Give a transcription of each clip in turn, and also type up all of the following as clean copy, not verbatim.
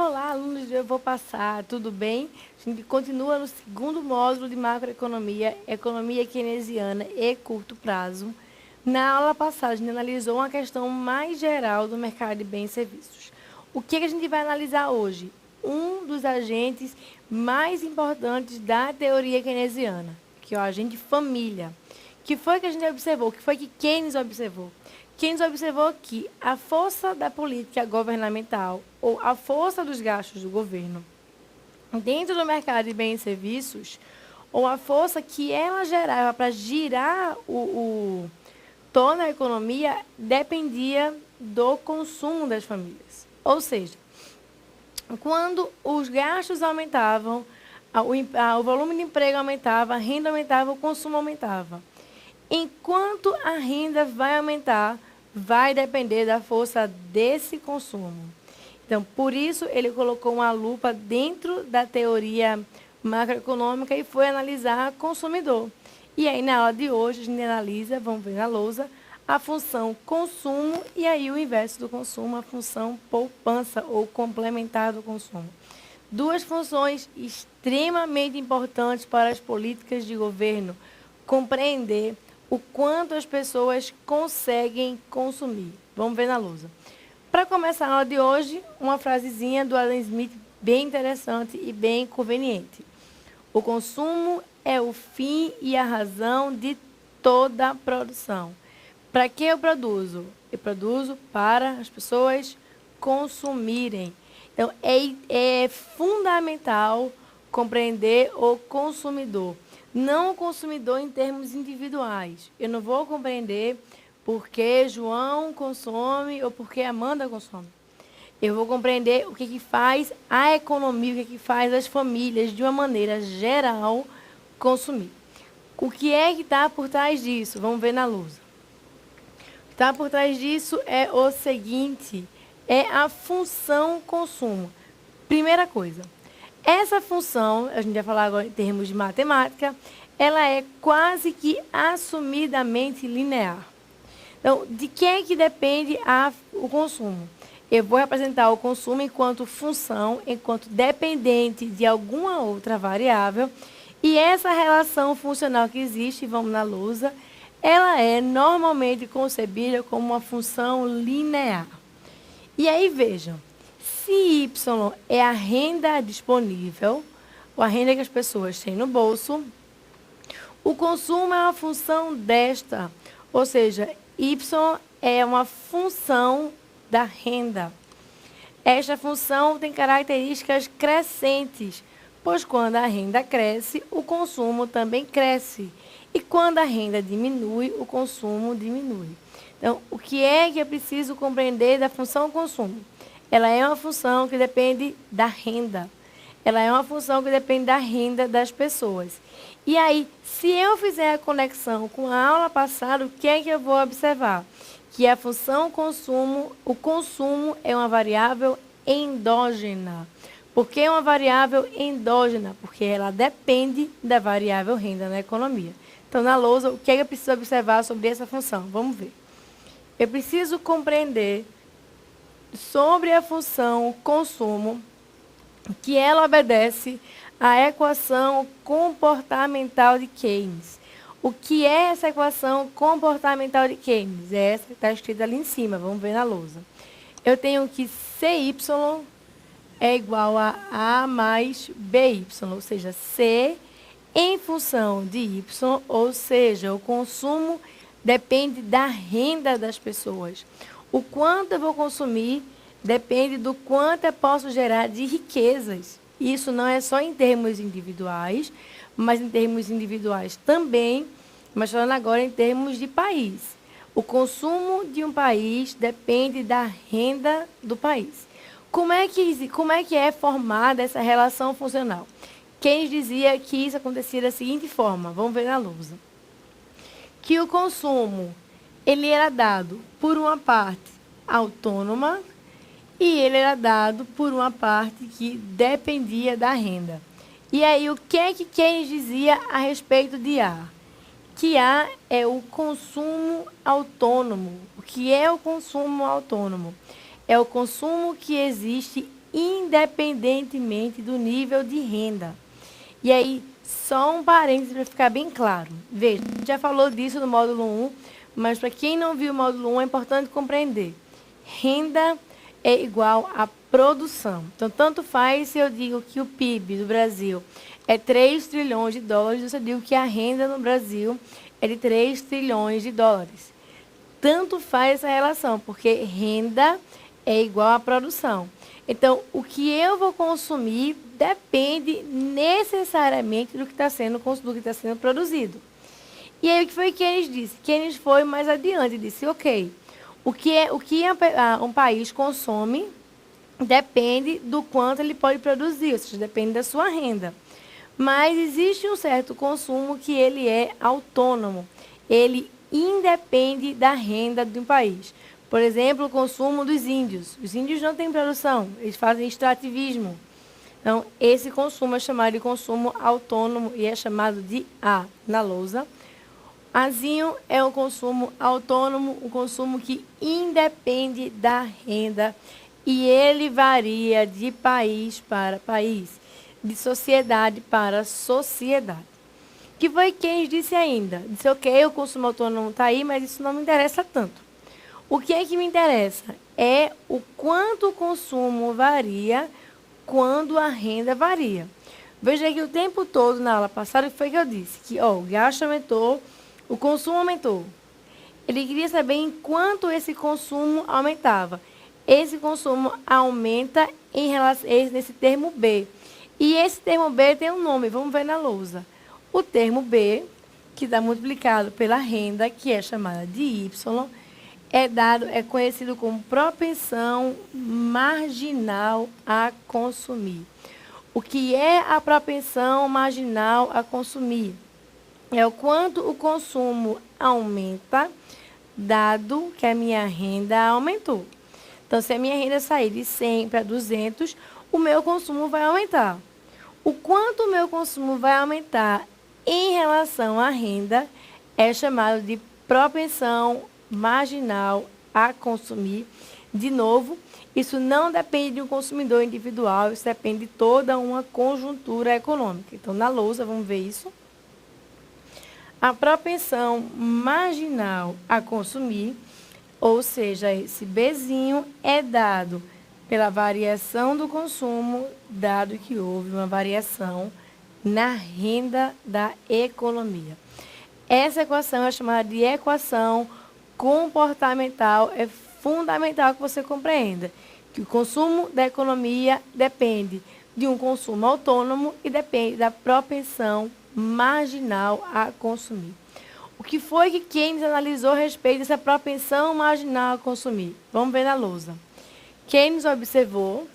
Olá, alunos, eu vou passar, tudo bem? A gente continua no segundo módulo de macroeconomia, economia keynesiana e curto prazo. Na aula passada, a gente analisou uma questão mais geral do mercado de bens e serviços. O que a gente vai analisar hoje? Um dos agentes mais importantes da teoria keynesiana, que é o agente família. O que foi que a gente observou? O que foi que Keynes observou? Keynes observou que a força da política governamental ou a força dos gastos do governo dentro do mercado de bens e serviços, ou a força que ela gerava para girar toda a economia, dependia do consumo das famílias. Ou seja, quando os gastos aumentavam, o volume de emprego aumentava, a renda aumentava, o consumo aumentava. Enquanto a renda vai aumentar, vai depender da força desse consumo. Então, por isso, ele colocou uma lupa dentro da teoria macroeconômica e foi analisar consumidor. E aí, na aula de hoje, a gente analisa, vamos ver na lousa, a função consumo e aí o inverso do consumo, a função poupança ou complementar do consumo. Duas funções extremamente importantes para as políticas de governo. Compreender o quanto as pessoas conseguem consumir. Vamos ver na lousa. Para começar a aula de hoje, uma frasezinha do Adam Smith bem interessante e bem conveniente. O consumo é o fim e a razão de toda a produção. Para que eu produzo? Eu produzo para as pessoas consumirem. Então, é fundamental compreender o consumidor. Não o consumidor em termos individuais. Eu não vou compreender porque João consome ou porque Amanda consome. Eu vou compreender o que faz a economia, o que faz as famílias, de uma maneira geral, consumir. O que é que está por trás disso? Vamos ver na luz. O que está por trás disso é o seguinte, é a função consumo. Primeira coisa, essa função, a gente vai falar agora em termos de matemática, ela é quase que assumidamente linear. Então, de que é que depende o consumo? Eu vou representar o consumo enquanto função, enquanto dependente de alguma outra variável, e essa relação funcional que existe, vamos na lousa, ela é normalmente concebida como uma função linear. E aí, vejam, se Y é a renda disponível, ou a renda que as pessoas têm no bolso, o consumo é uma função desta, ou seja, Y é uma função da renda. Esta função tem características crescentes, pois quando a renda cresce, o consumo também cresce. E quando a renda diminui, o consumo diminui. Então, o que é que eu preciso compreender da função consumo? Ela é uma função que depende da renda. Ela é uma função que depende da renda das pessoas. E aí, se eu fizer a conexão com a aula passada, o que é que eu vou observar? Que a função consumo, o consumo é uma variável endógena. Por que uma variável endógena? Porque ela depende da variável renda na economia. Então, na lousa, o que é que eu preciso observar sobre essa função? Vamos ver. Eu preciso compreender sobre a função consumo, que ela obedece à equação comportamental de Keynes. O que é essa equação comportamental de Keynes? É essa que está escrita ali em cima, vamos ver na lousa. Eu tenho que CY é igual a A mais BY, ou seja, C em função de Y, ou seja, o consumo depende da renda das pessoas. O quanto eu vou consumir depende do quanto eu posso gerar de riquezas. Isso não é só em termos individuais, mas em termos individuais também, mas falando agora em termos de país. O consumo de um país depende da renda do país. Como é que é formada essa relação funcional? Keynes dizia que isso acontecia da seguinte forma, vamos ver na lousa. Que o consumo ele era dado por uma parte autônoma e ele era dado por uma parte que dependia da renda. E aí, o que é que Keynes dizia a respeito de A? Que A é o consumo autônomo. O que é o consumo autônomo? É o consumo que existe independentemente do nível de renda. E aí, só um parênteses para ficar bem claro. Veja, a gente já falou disso no módulo 1, mas para quem não viu o módulo 1, é importante compreender. Renda é igual a produção. Então, tanto faz se eu digo que o PIB do Brasil é 3 trilhões de dólares, ou se eu digo que a renda no Brasil é de 3 trilhões de dólares. Tanto faz essa relação, porque renda é igual a produção. Então, o que eu vou consumir depende necessariamente do que está sendo produzido. E aí, o que foi que Keynes disse? Keynes foi mais adiante e disse, ok, o que um país consome depende do quanto ele pode produzir, ou seja, depende da sua renda. Mas existe um certo consumo que ele é autônomo. Ele independe da renda de um país. Por exemplo, o consumo dos índios. Os índios não têm produção, eles fazem extrativismo. Então, esse consumo é chamado de consumo autônomo e é chamado de A na lousa. Azinho é um consumo autônomo, um consumo que independe da renda e ele varia de país para país, de sociedade para sociedade. Que foi quem disse ainda? Disse, ok, o consumo autônomo está aí, mas isso não me interessa tanto. O que é que me interessa? É o quanto o consumo varia quando a renda varia. Veja que o tempo todo, na aula passada, o que foi que eu disse? Que o gasto aumentou, o consumo aumentou. Ele queria saber em quanto esse consumo aumentava. Esse consumo aumenta em relação nesse termo B. E esse termo B tem um nome, vamos ver na lousa. O termo B, que está multiplicado pela renda, que é chamada de Y, é conhecido como propensão marginal a consumir. O que é a propensão marginal a consumir? É o quanto o consumo aumenta, dado que a minha renda aumentou. Então, se a minha renda sair de 100 para 200, o meu consumo vai aumentar. O quanto o meu consumo vai aumentar em relação à renda é chamado de propensão marginal a consumir. De novo, isso não depende de um consumidor individual, isso depende de toda uma conjuntura econômica. Então, na lousa, vamos ver isso. A propensão marginal a consumir, ou seja, esse Bzinho é dado pela variação do consumo, dado que houve uma variação na renda da economia. Essa equação é chamada de equação comportamental. É fundamental que você compreenda que o consumo da economia depende de um consumo autônomo e depende da propensão marginal a consumir. O que foi que Keynes analisou a respeito dessa propensão marginal a consumir? Vamos ver na lousa. Keynes observou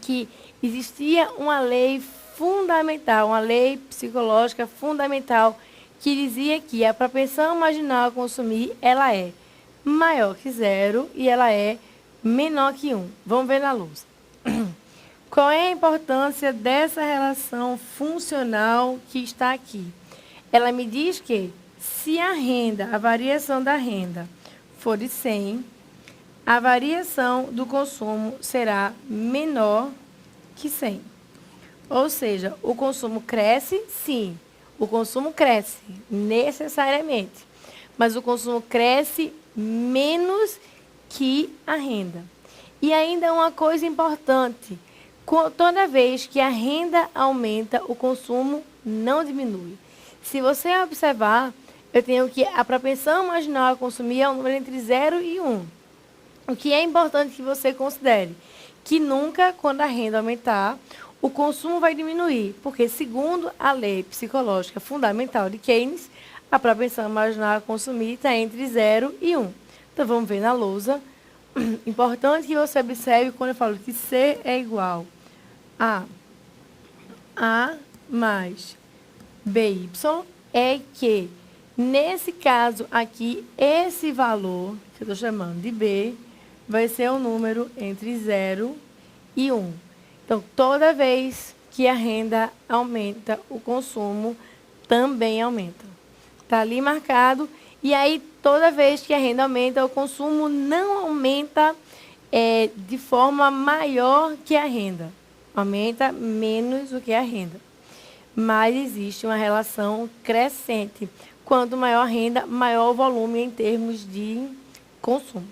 que existia uma lei fundamental, uma lei psicológica fundamental, que dizia que a propensão marginal a consumir, ela é maior que 0 e ela é menor que 1. Vamos ver na lousa. Qual é a importância dessa relação funcional que está aqui? Ela me diz que se a variação da renda for de 100, a variação do consumo será menor que 100. Ou seja, o consumo cresce, sim. O consumo cresce, necessariamente. Mas o consumo cresce menos que a renda. E ainda uma coisa importante. Toda vez que a renda aumenta, o consumo não diminui. Se você observar, eu tenho que a propensão marginal a consumir é um número entre 0 e 1. O que é importante que você considere? Que nunca, quando a renda aumentar, o consumo vai diminuir, porque, segundo a lei psicológica fundamental de Keynes, a propensão marginal a consumir está entre 0 e 1. Então, vamos ver na lousa. Importante que você observe quando eu falo que C é igual a mais BY, é que, nesse caso aqui, esse valor, que eu estou chamando de B, vai ser um número entre 0 e 1. Então, toda vez que a renda aumenta, o consumo também aumenta. Está ali marcado. E aí, toda vez que a renda aumenta, o consumo não aumenta de forma maior que a renda. Aumenta menos do que a renda. Mas existe uma relação crescente. Quanto maior a renda, maior o volume em termos de consumo.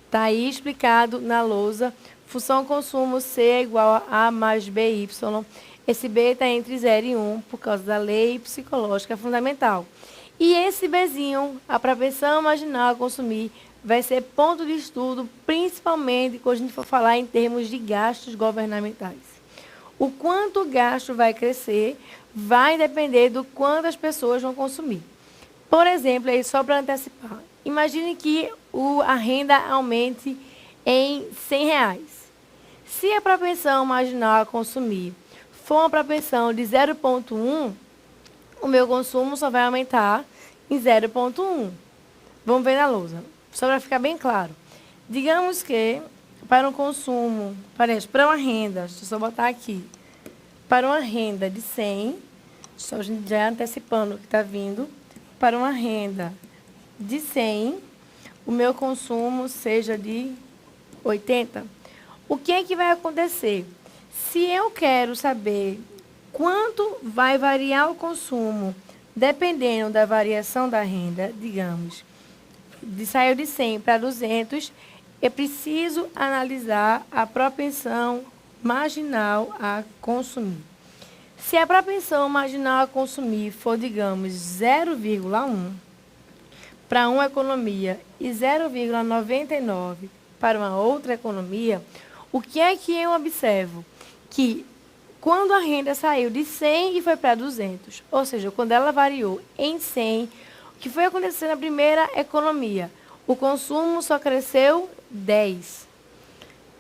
Está aí explicado na lousa. Função consumo C é igual a A mais BY. Esse B está entre 0 e 1 por causa da lei psicológica fundamental. E esse Bzinho, a propensão marginal a consumir, vai ser ponto de estudo, principalmente quando a gente for falar em termos de gastos governamentais. O quanto o gasto vai crescer vai depender do quanto as pessoas vão consumir. Por exemplo, aí só para antecipar, imagine que a renda aumente em R$100. Se a propensão marginal a consumir for uma propensão de 0,1, o meu consumo só vai aumentar em 0,1. Vamos ver na lousa, só para ficar bem claro. Digamos que para um consumo, para uma renda, deixa eu só botar aqui, para uma renda de 100, só a gente já antecipando o que está vindo, para uma renda de 100, o meu consumo seja de 80. O que é que vai acontecer? Se eu quero saber quanto vai variar o consumo, dependendo da variação da renda, digamos, saiu de 100 para 200, eu preciso analisar a propensão marginal a consumir. Se a propensão marginal a consumir for, digamos, 0,1 para uma economia e 0,99 para uma outra economia, o que é que eu observo? Que quando a renda saiu de 100 e foi para 200, ou seja, quando ela variou em 100, o que foi acontecer na primeira economia? O consumo só cresceu 10.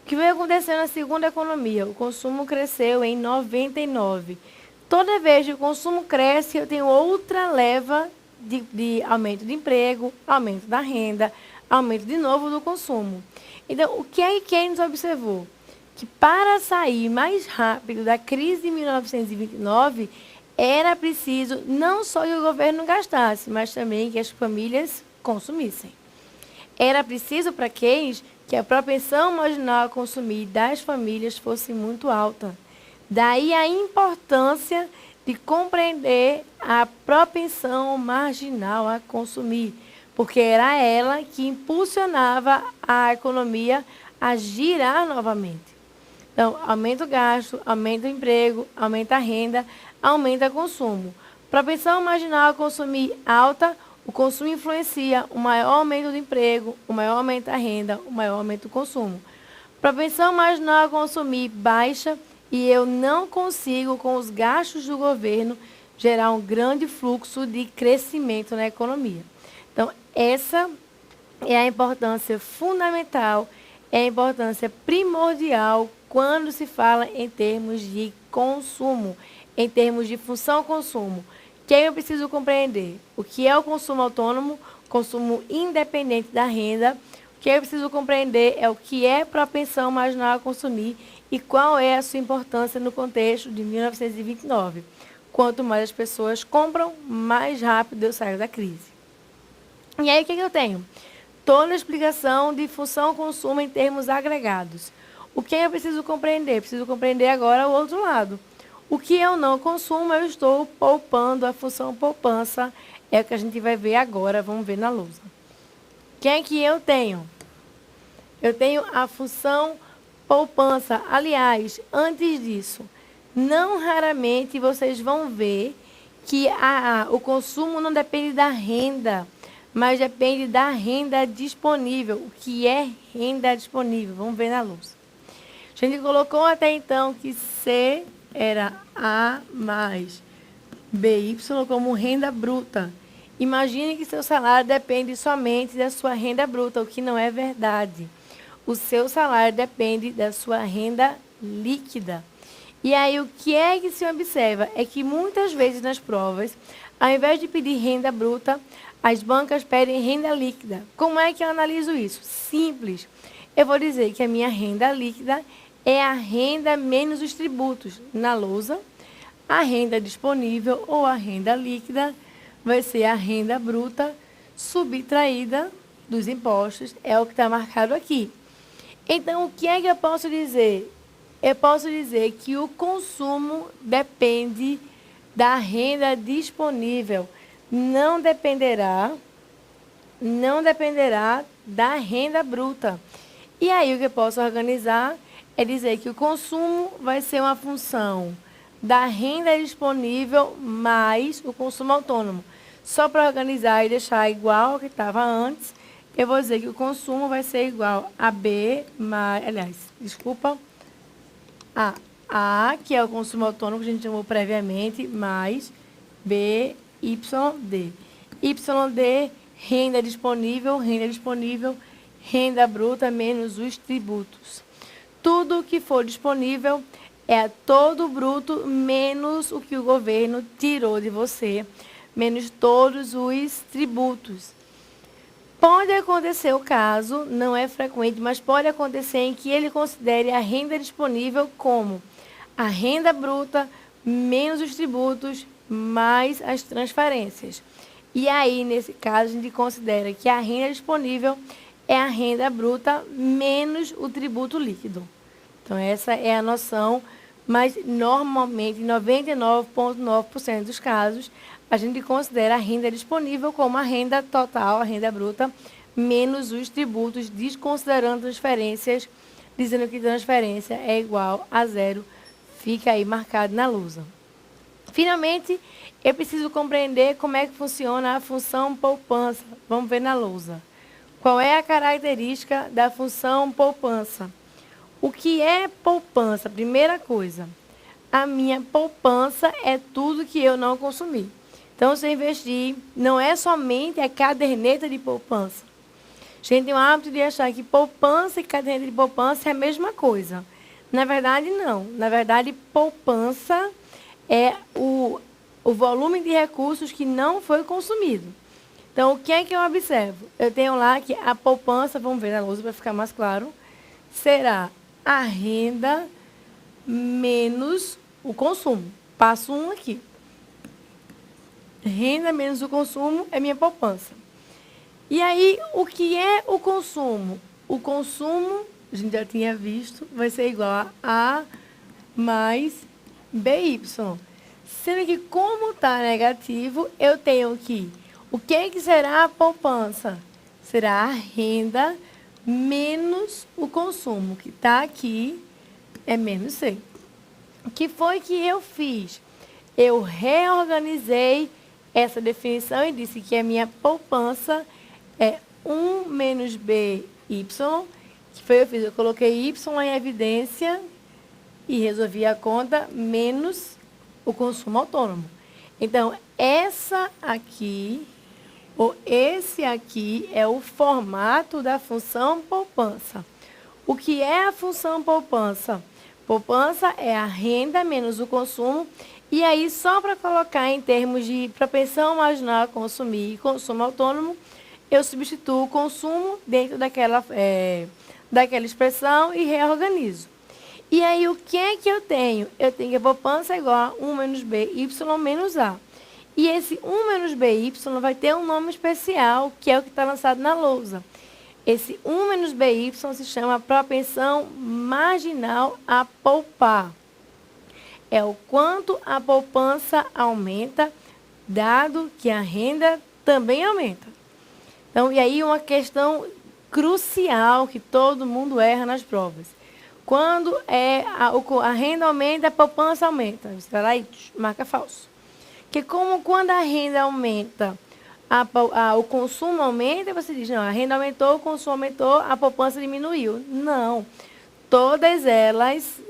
O que veio acontecer na segunda economia? O consumo cresceu em 99. Toda vez que o consumo cresce, eu tenho outra leva de aumento de emprego, aumento da renda, aumento de novo do consumo. Então, o que a Keynes observou? Que para sair mais rápido da crise de 1929, era preciso não só que o governo gastasse, mas também que as famílias consumissem. Era preciso para Keynes que a propensão marginal a consumir das famílias fosse muito alta. Daí a importância de compreender a propensão marginal a consumir, porque era ela que impulsionava a economia a girar novamente. Então, aumenta o gasto, aumenta o emprego, aumenta a renda, aumenta o consumo. Propensão marginal a consumir alta, o consumo influencia o maior aumento do emprego, o maior aumento da renda, o maior aumento do consumo. Propensão marginal a consumir baixa e eu não consigo, com os gastos do governo, gerar um grande fluxo de crescimento na economia. Então, essa é a importância fundamental, é a importância primordial quando se fala em termos de consumo, em termos de função-consumo. Que eu preciso compreender o que é o consumo autônomo, consumo independente da renda. O que eu preciso compreender é o que é propensão marginal a consumir e qual é a sua importância no contexto de 1929. Quanto mais as pessoas compram, mais rápido eu saio da crise. E aí, o que eu tenho? Toda a explicação de função-consumo em termos agregados. O que eu preciso compreender? Preciso compreender agora o outro lado. O que eu não consumo, eu estou poupando. A função poupança é o que a gente vai ver agora. Vamos ver na lousa. O que é que eu tenho? Eu tenho a função poupança. Aliás, antes disso, não raramente vocês vão ver que o consumo não depende da renda, mas depende da renda disponível. O que é renda disponível? Vamos ver na lousa. A gente colocou até então que C era A mais BY como renda bruta. Imagine que seu salário depende somente da sua renda bruta, o que não é verdade. O seu salário depende da sua renda líquida. E aí, o que é que se observa? É que muitas vezes nas provas, ao invés de pedir renda bruta, as bancas pedem renda líquida. Como é que eu analiso isso? Simples. Eu vou dizer que a minha renda líquida é a renda menos os tributos. Na lousa, a renda disponível ou a renda líquida vai ser a renda bruta subtraída dos impostos. É o que está marcado aqui. Então, o que é que eu posso dizer? Eu posso dizer que o consumo depende da renda disponível, não dependerá da renda bruta. E aí o que eu posso organizar é dizer que o consumo vai ser uma função da renda disponível mais o consumo autônomo. Só para organizar e deixar igual ao que estava antes, eu vou dizer que o consumo vai ser igual a B mais, aliás, desculpa, A, que é o consumo autônomo que a gente chamou previamente, mais B, YD. YD, renda disponível, renda bruta menos os tributos. Tudo que for disponível é todo o bruto menos o que o governo tirou de você, menos todos os tributos. Pode acontecer o caso, não é frequente, mas pode acontecer em que ele considere a renda disponível como a renda bruta menos os tributos mais as transferências. E aí, nesse caso, a gente considera que a renda disponível é a renda bruta menos o tributo líquido. Então, essa é a noção, mas normalmente, em 99,9% dos casos, a gente considera a renda disponível como a renda total, a renda bruta, menos os tributos, desconsiderando transferências, dizendo que transferência é igual a zero. Fica aí marcado na lousa. Finalmente, eu preciso compreender como é que funciona a função poupança. Vamos ver na lousa. Qual é a característica da função poupança? O que é poupança? Primeira coisa, a minha poupança é tudo que eu não consumi. Então, se eu investir, não é somente a caderneta de poupança. A gente tem o hábito de achar que poupança e caderneta de poupança é a mesma coisa. Na verdade, não. Na verdade, poupança é o volume de recursos que não foi consumido. Então, o que é que eu observo? Eu tenho lá que a poupança, vamos ver na lousa para ficar mais claro, será a renda menos o consumo. Passo um aqui. Renda menos o consumo é minha poupança. E aí, o que é o consumo? O consumo, a gente já tinha visto, vai ser igual a A mais BY. Sendo que, como está negativo, eu tenho que... O que será a poupança? Será a renda menos o consumo, que está aqui, é menos C. O que foi que eu fiz? Eu reorganizei essa definição e disse que a minha poupança é 1 menos BY, que foi eu fiz, eu coloquei Y em evidência e resolvi a conta menos o consumo autônomo. Então, essa aqui, ou esse aqui, é o formato da função poupança. O que é a função poupança? Poupança é a renda menos o consumo. E aí, só para colocar em termos de propensão marginal a consumir e consumo autônomo, eu substituo o consumo dentro daquela expressão e reorganizo. E aí, o que é que eu tenho? Eu tenho que a poupança é igual a 1 menos BY menos A. E esse 1 menos BY vai ter um nome especial, que é o que está lançado na lousa. Esse 1 menos BY se chama propensão marginal a poupar. É o quanto a poupança aumenta, dado que a renda também aumenta. Então, e aí uma questão crucial que todo mundo erra nas provas. Quando a renda aumenta, a poupança aumenta. Você vai lá e marca falso. Porque como quando a renda aumenta, o consumo aumenta, você diz, não, a renda aumentou, o consumo aumentou, a poupança diminuiu. Não. Todas elas,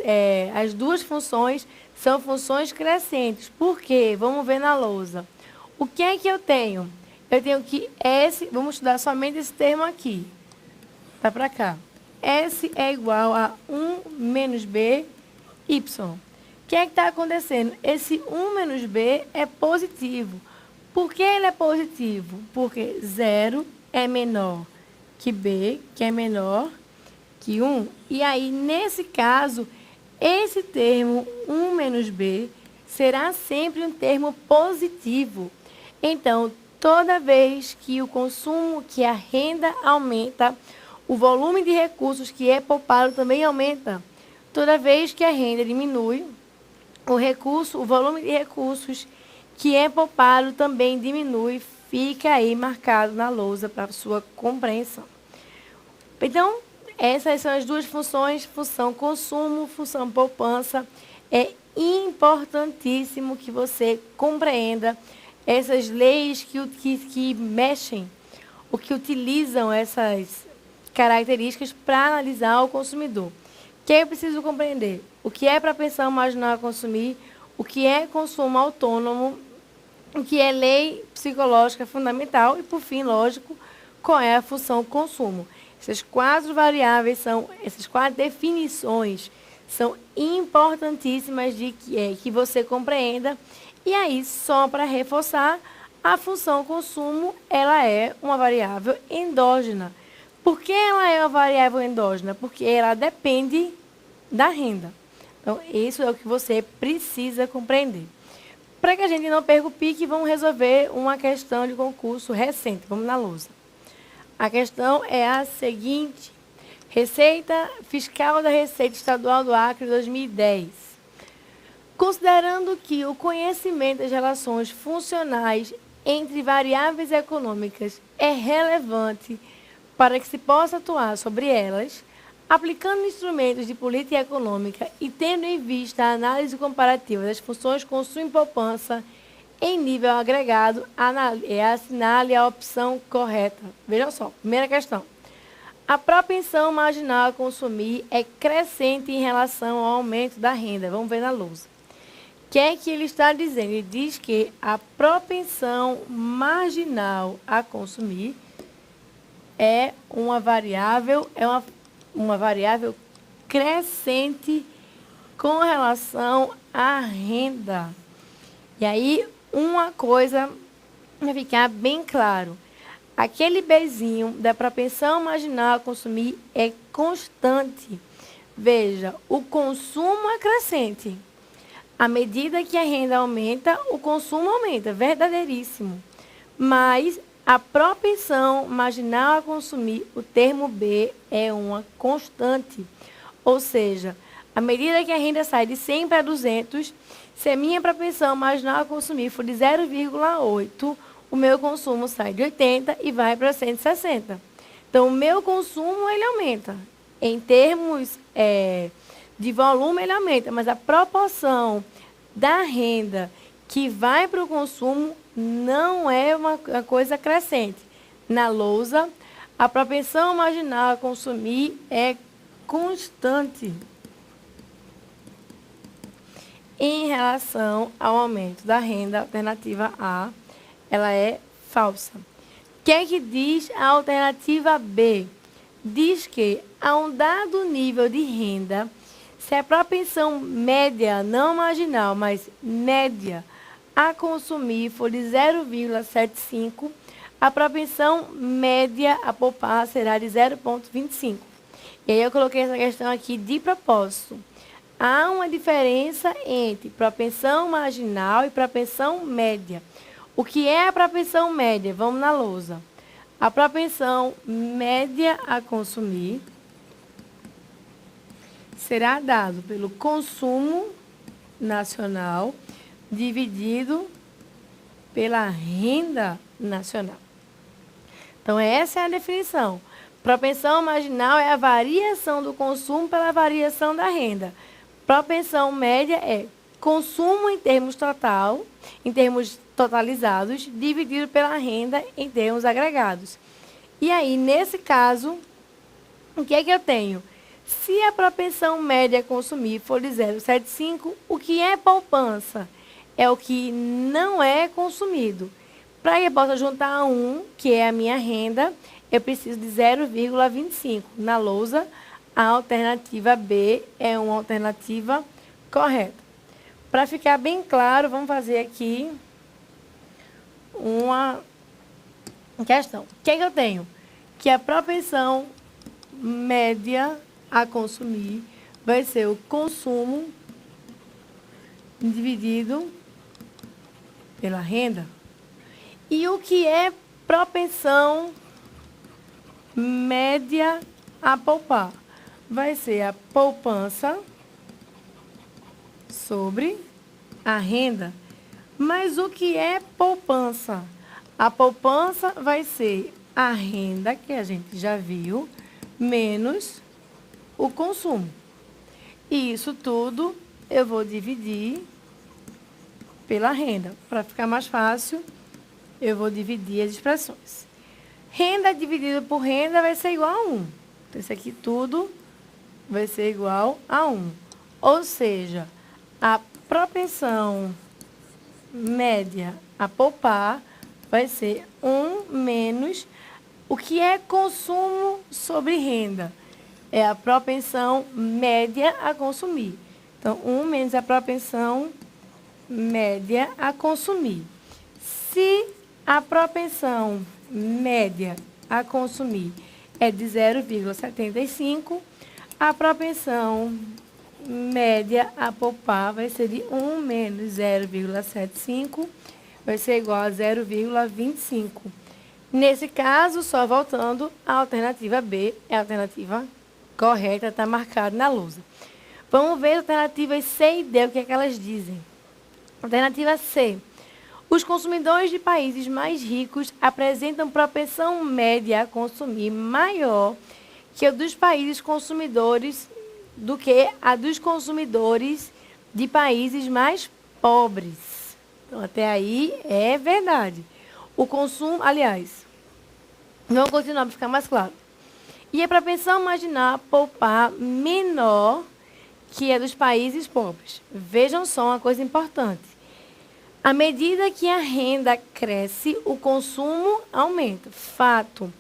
as duas funções, são funções crescentes. Por quê? Vamos ver na lousa. O que é que eu tenho? Eu tenho que S, vamos estudar somente esse termo aqui. Tá para cá. S é igual a 1 menos B, Y. O que é que está acontecendo? Esse 1 menos B é positivo. Por que ele é positivo? Porque 0 é menor que B, que é menor que 1. E aí, nesse caso, esse termo 1 menos B será sempre um termo positivo. Então, toda vez que o consumo, que a renda aumenta, o volume de recursos que é poupado também aumenta. Toda vez que a renda diminui, o volume de recursos que é poupado também diminui, fica aí marcado na lousa para sua compreensão. Então, essas são as duas funções, função consumo, função poupança. É importantíssimo que você compreenda essas leis que mexem, ou que utilizam essas características para analisar o consumidor. O que eu preciso compreender? O que é propensão marginal a consumir, o que é consumo autônomo, o que é lei psicológica fundamental e, por fim, lógico, qual é a função consumo. Essas 4 variáveis essas 4 definições são importantíssimas de que você compreenda. E aí, só para reforçar, a função consumo, ela é uma variável endógena. Por que ela é uma variável endógena? Porque ela depende da renda. Então, isso é o que você precisa compreender. Para que a gente não perca o pique, vamos resolver uma questão de concurso recente. Vamos na lousa. A questão é a seguinte: Receita Fiscal da Receita Estadual do Acre 2010. Considerando que o conhecimento das relações funcionais entre variáveis econômicas é relevante para que se possa atuar sobre elas, aplicando instrumentos de política econômica e tendo em vista a análise comparativa das funções consumo e poupança em nível agregado, assinale a opção correta. Vejam só, primeira questão. A propensão marginal a consumir é crescente em relação ao aumento da renda. Vamos ver na lousa. O que é que ele está dizendo? Ele diz que a propensão marginal a consumir é uma variável crescente com relação à renda. E aí, uma coisa vai ficar bem claro. Aquele bezinho da propensão marginal a consumir é constante. Veja, o consumo é crescente. À medida que a renda aumenta, o consumo aumenta, verdadeiríssimo. Mas a propensão marginal a consumir, o termo B, é uma constante. Ou seja, à medida que a renda sai de 100 para 200, se a minha propensão marginal a consumir for de 0,8, o meu consumo sai de 80 e vai para 160. Então, o meu consumo ele aumenta. Em termos de volume, ele aumenta, mas a proporção da renda que vai para o consumo não é uma coisa crescente. Na lousa, a propensão marginal a consumir é constante em relação ao aumento da renda. Alternativa A, ela é falsa. O que é que diz a alternativa B? Diz que, a um dado nível de renda, se a propensão média, não marginal, mas média, a consumir for de 0,75, a propensão média a poupar será de 0,25. E aí eu coloquei essa questão aqui de propósito. Há uma diferença entre propensão marginal e propensão média. O que é a propensão média? Vamos na lousa. A propensão média a consumir será dado pelo consumo nacional dividido pela renda nacional. Então, essa é a definição. Propensão marginal é a variação do consumo pela variação da renda. Propensão média é consumo em termos totalizados, dividido pela renda em termos agregados. E aí, nesse caso, o que é que eu tenho? Se a propensão média a consumir for de 0,75, o que é poupança? É o que não é consumido. Para que eu possa juntar 1, que é a minha renda, eu preciso de 0,25. Na lousa, a alternativa B é uma alternativa correta. Para ficar bem claro, vamos fazer aqui uma questão. O que é que eu tenho? Que a propensão média a consumir vai ser o consumo dividido pela renda. E o que é propensão média a poupar? Vai ser a poupança sobre a renda. Mas o que é poupança? A poupança vai ser a renda, que a gente já viu, menos o consumo. E isso tudo eu vou dividir pela renda. Para ficar mais fácil, eu vou dividir as expressões. Renda dividido por renda vai ser igual a 1. Então, isso aqui tudo vai ser igual a 1. Ou seja, a propensão média a poupar vai ser 1 menos o que é consumo sobre renda. É a propensão média a consumir. Então, 1 menos a propensão média a consumir. Se a propensão média a consumir é de 0,75, a propensão média a poupar vai ser de 1 menos 0,75, vai ser igual a 0,25. Nesse caso, só voltando, a alternativa B é a alternativa correta, está marcada na lousa. Vamos ver as alternativas C e D, o que é que elas dizem. Alternativa C. Os consumidores de países mais ricos apresentam propensão média a consumir maior que a dos países consumidores do que a dos consumidores de países mais pobres. Então, até aí é verdade. O consumo, aliás, vamos continuar para ficar mais claro. E a propensão marginal a poupar menor que a dos países pobres. Vejam só uma coisa importante. À medida que a renda cresce, o consumo aumenta. Fato.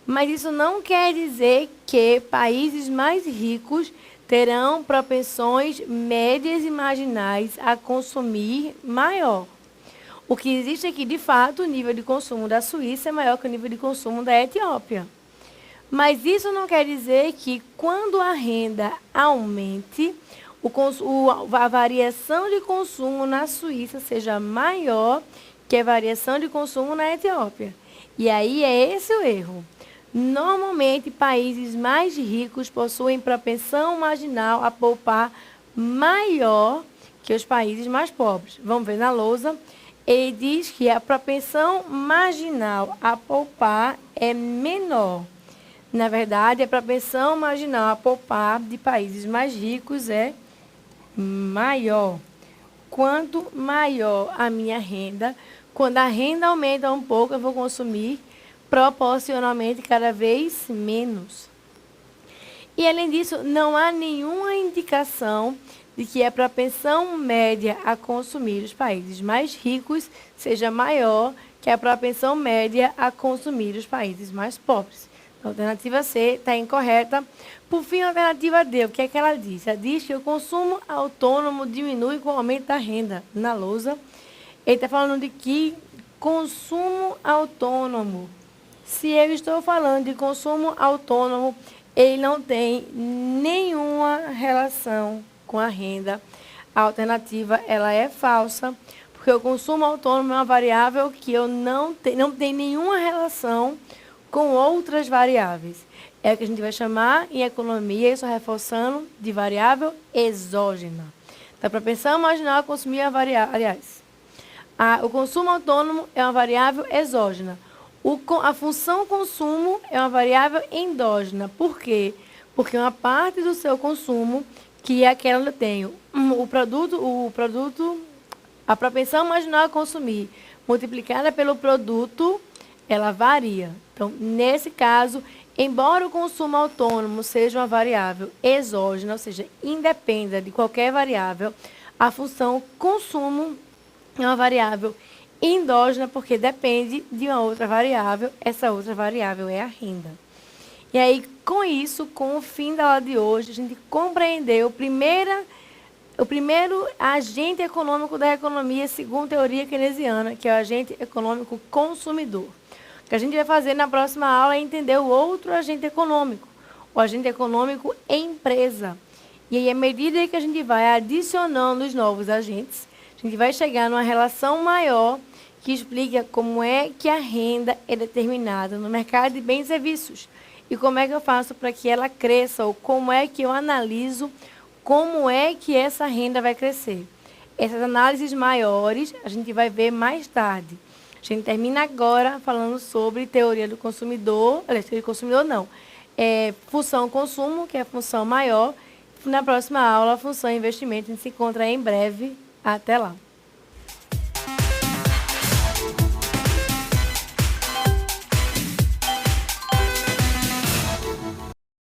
Mas isso não quer dizer que países mais ricos terão propensões médias e marginais a consumir maior. O que existe aqui, de fato, o nível de consumo da Suíça é maior que o nível de consumo da Etiópia. Mas isso não quer dizer que, quando a renda aumente, a variação de consumo na Suíça seja maior que a variação de consumo na Etiópia. E aí é esse o erro. Normalmente, países mais ricos possuem propensão marginal a poupar maior que os países mais pobres. Vamos ver na lousa. Ele diz que a propensão marginal a poupar é menor. Na verdade, a propensão marginal a poupar de países mais ricos é maior. Quanto maior a minha renda, quando a renda aumenta um pouco, eu vou consumir proporcionalmente cada vez menos. E, além disso, não há nenhuma indicação de que a propensão média a consumir os países mais ricos seja maior que a propensão média a consumir os países mais pobres. A alternativa C está incorreta. Por fim, a alternativa D, o que é que ela diz? Ela diz que o consumo autônomo diminui com o aumento da renda. Na lousa, ele está falando de que consumo autônomo. Se eu estou falando de consumo autônomo, ele não tem nenhuma relação com a renda. A alternativa ela é falsa, porque o consumo autônomo é uma variável que não tem nenhuma relação com outras variáveis. É o que a gente vai chamar em economia, isso reforçando, de variável exógena. Então, a propensão marginal a consumir é a variável. Aliás, o consumo autônomo é uma variável exógena. A função consumo é uma variável endógena. Por quê? Porque uma parte do seu consumo, que é aquela onde eu tenho a propensão marginal a consumir, multiplicada pelo produto, ela varia. Então, nesse caso, embora o consumo autônomo seja uma variável exógena, ou seja, independa de qualquer variável, a função consumo é uma variável endógena, porque depende de uma outra variável. Essa outra variável é a renda. E aí, com isso, com o fim da aula de hoje, a gente compreendeu o primeiro agente econômico da economia, segundo a teoria keynesiana, que é o agente econômico consumidor. O que a gente vai fazer na próxima aula é entender o outro agente econômico, o agente econômico empresa. E aí, à medida que a gente vai adicionando os novos agentes, a gente vai chegar numa relação maior que explica como é que a renda é determinada no mercado de bens e serviços. e como é que eu faço para que ela cresça, ou como é que eu analiso como é que essa renda vai crescer. Essas análises maiores a gente vai ver mais tarde. A gente termina agora falando sobre teoria do consumidor, aliás, teoria do consumidor não, função consumo, que é a função maior. Na próxima aula, função investimento. A gente se encontra em breve. Até lá.